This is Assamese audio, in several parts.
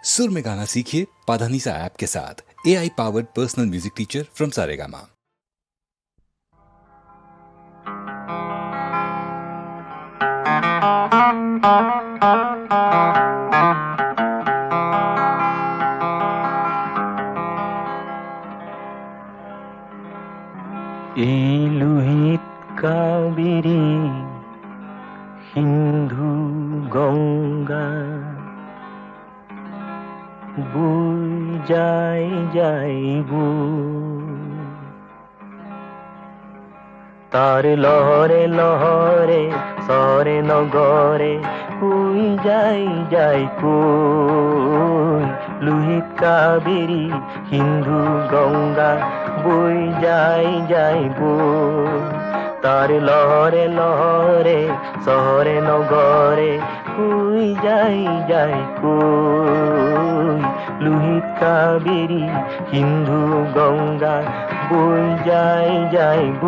सुर में गाना सीखिए पाधानीसा ऐप के साथ। AI powered personal music teacher from Saregama. এই লোহিত কাবেরী সিন্ধু গঙ্গা বই যাই যাইব তার লহরে লহরে সরে নগরে কই যাই যাই কই লোহিত কাবেরী সিন্ধু গঙ্গা বই যাই যাইব তার লহরে লহরে শহরে নগরে কই যাই যাই কই লোহিত কাবেরী সিন্ধু গঙ্গা বই যাই যাইব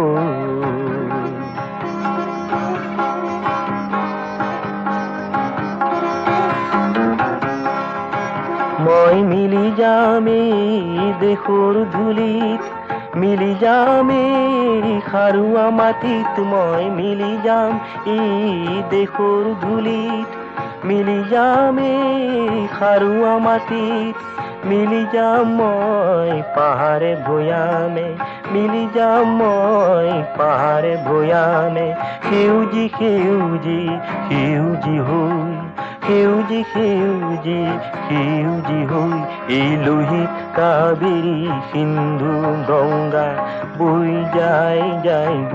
মই মিলি যামে দেশৰ ধূলিত মিলি যামে খাৰুৱা মাটিত মই মিলি যাম এই দেশৰ ধূলিত মিলি যামে খাৰুৱা মাটিত মিলি যাম মই পাহাৰে ভৈয়ামে মিলি যাম মই পাহাৰে ভৈয়ামে সেউজী সেউজী সেউজী হৈ সেউজী সেউজী সেউজী হৈ এই লোহিত কাবেরী সিন্ধু গঙ্গা বই যাই যাইব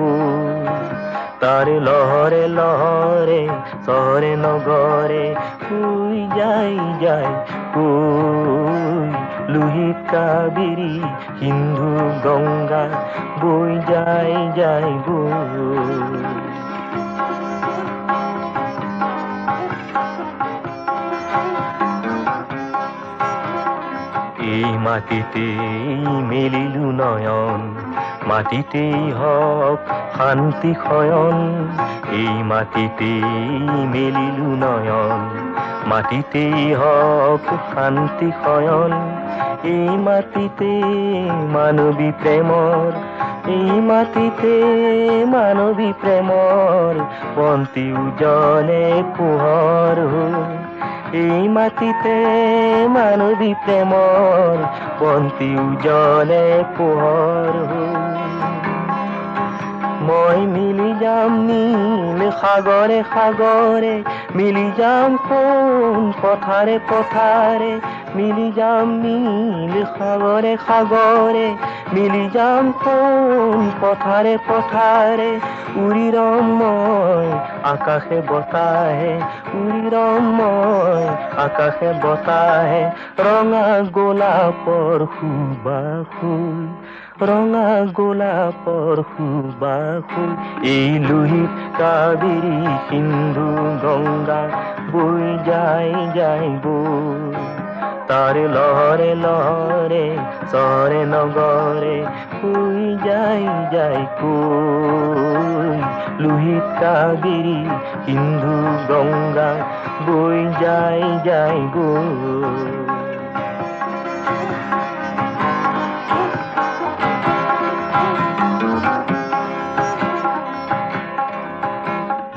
তার লহরে লহরে শহরে নগরে কই যাই যাই কই লোহিত কাবেরী সিন্ধু গঙ্গা বই যাই যাইব এই মাটিতেই মেলিলু নয়ন মাটিতেই হক শান্তি শয়ন এই মাটিতেই মেলিলু নয়ন মাটিতেই হক শান্তি শয়ন এই মাটিতে মানবী প্ৰেমৰ এই মাটিতে মানবী প্ৰেমৰ বন্তি উজলে পোহৰ এই মাটিতে মানবী প্ৰেমৰ বন্তি উজলে পোহৰ মই মিলি যাম নীল সাগৰে সাগৰে মিলি যাম কোন পথাৰে পথাৰে মিলি যাম নীল সাগৰে সাগৰে মিলি যাম কোন পথাৰে পথাৰে উৰি ৰম মই আকাশে বতাহে উৰি ৰম মই আকাশে বতাহে ৰঙা গোলাপৰ সুবাসুই ৰঙা গোলাপৰ সুবাসুই এই লোহিত কাবেরী সিন্ধু গঙ্গা বই যাই যাইব তার লহরে লহরে শহরে নগরে কই যাই যাই কই লোহিত কাবেরী সিন্ধু গঙ্গা বই যাই যাইব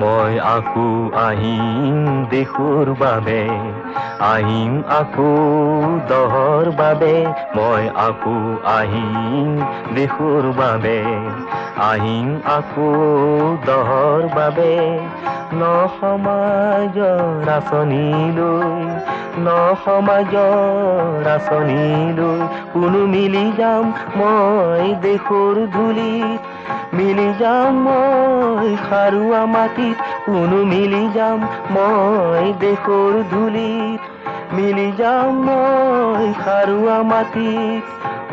মই আকৌ আহিম দেশৰ বাবে আহিম আকৌ দহৰ বাবে মই আকৌ আহিম দেশৰ বাবে আহিম আকৌ দহৰ বাবে ন সমাজৰ আঁচনিলৈ ন সমাজৰ আঁচনিলৈ কোনো মিলি যাম মই দেশৰ ধূলিত মিলি যাম মই খাৰুৱা মাটিত কোনো মিলি যাম মই দেশৰ ধূলিত মিলি যাম মই খাৰুৱা মাটিত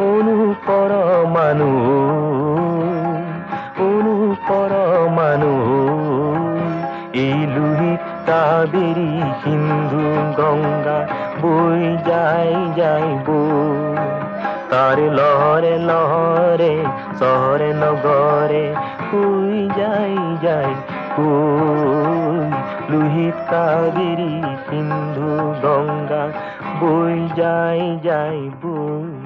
অনুপৰমাণু অনুপৰমাণু এই লোহিত কাবেরী সিন্ধু গঙ্গা বই যাই যাইব তার লহরে লহরে শহরে নগরে কই যাই যাই কই লোহিত কাবেরী সিন্ধু গঙ্গা বই যায় যায় বই